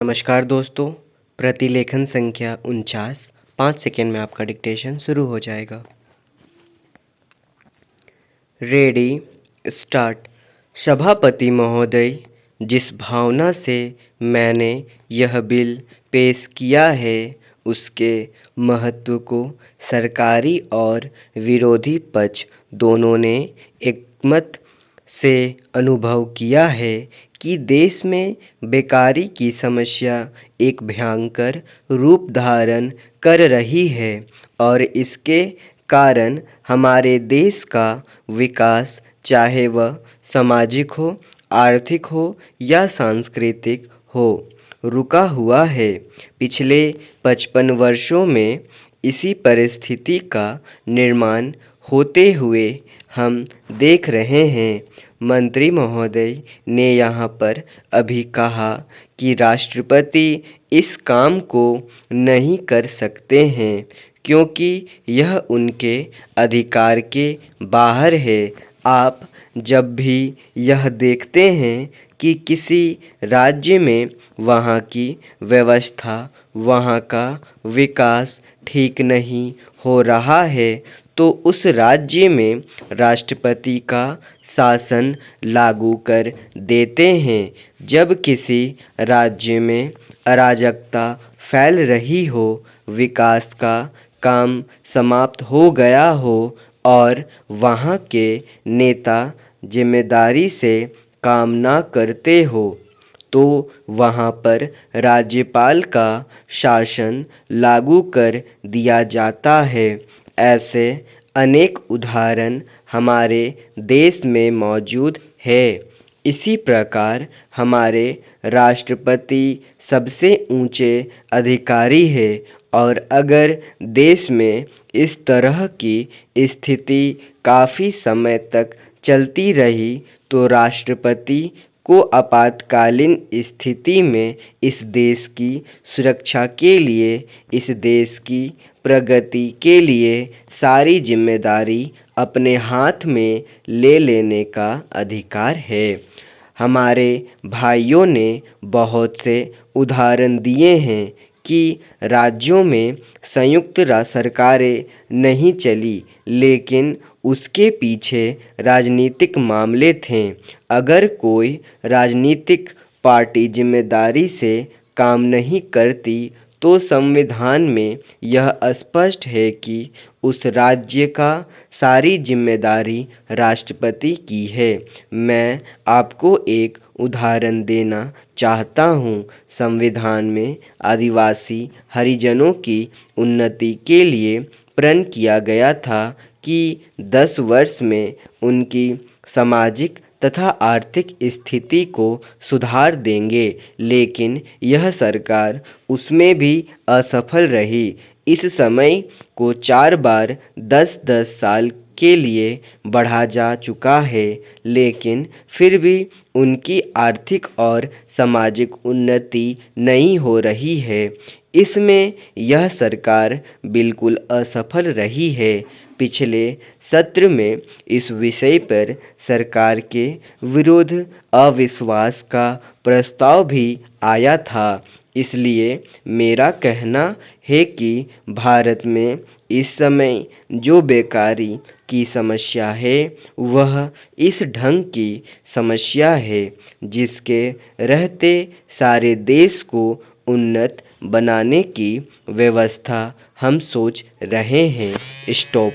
नमस्कार दोस्तों। प्रतिलेखन संख्या 49। 5 सेकेंड में आपका डिक्टेशन शुरू हो जाएगा। Ready, start. सभापति महोदय, जिस भावना से मैंने यह बिल पेश किया है उसके महत्व को सरकारी और विरोधी पक्ष दोनों ने एकमत से अनुभव किया है कि देश में बेकारी की समस्या एक भयंकर रूप धारण कर रही है और इसके कारण हमारे देश का विकास, चाहे वह सामाजिक हो, आर्थिक हो या सांस्कृतिक हो, रुका हुआ है। पिछले 55 वर्षों में इसी परिस्थिति का निर्माण होते हुए हम देख रहे हैं। मंत्री महोदय ने यहाँ पर अभी कहा कि राष्ट्रपति इस काम को नहीं कर सकते हैं क्योंकि यह उनके अधिकार के बाहर है। आप जब भी यह देखते हैं कि किसी राज्य में वहाँ की व्यवस्था, वहाँ का विकास ठीक नहीं हो रहा है तो उस राज्य में राष्ट्रपति का शासन लागू कर देते हैं। जब किसी राज्य में अराजकता फैल रही हो, विकास का काम समाप्त हो गया हो और वहाँ के नेता जिम्मेदारी से काम ना करते हो तो वहाँ पर राज्यपाल का शासन लागू कर दिया जाता है। ऐसे अनेक उदाहरण हमारे देश में मौजूद है। इसी प्रकार हमारे राष्ट्रपति सबसे ऊंचे अधिकारी है और अगर देश में इस तरह की स्थिति काफ़ी समय तक चलती रही तो राष्ट्रपति को आपातकालीन स्थिति में इस देश की सुरक्षा के लिए, इस देश की प्रगति के लिए सारी जिम्मेदारी अपने हाथ में ले लेने का अधिकार है। हमारे भाइयों ने बहुत से उदाहरण दिए हैं कि राज्यों में संयुक्त सरकारें नहीं चली, लेकिन उसके पीछे राजनीतिक मामले थे। अगर कोई राजनीतिक पार्टी जिम्मेदारी से काम नहीं करती तो संविधान में यह स्पष्ट है कि उस राज्य का सारी जिम्मेदारी राष्ट्रपति की है। मैं आपको एक उदाहरण देना चाहता हूँ। संविधान में आदिवासी हरिजनों की उन्नति के लिए प्रण किया गया था कि 10 वर्ष में उनकी सामाजिक तथा आर्थिक स्थिति को सुधार देंगे, लेकिन यह सरकार उसमें भी असफल रही। इस समय को 4 बार 10-10 साल के लिए बढ़ा जा चुका है, लेकिन फिर भी उनकी आर्थिक और सामाजिक उन्नति नहीं हो रही है। इसमें यह सरकार बिल्कुल असफल रही है। पिछले सत्र में इस विषय पर सरकार के विरुद्ध अविश्वास का प्रस्ताव भी आया था। इसलिए मेरा कहना है कि भारत में इस समय जो बेकारी की समस्या है वह इस ढंग की समस्या है जिसके रहते सारे देश को उन्नत बनाने की व्यवस्था हम सोच रहे हैं। स्टॉप।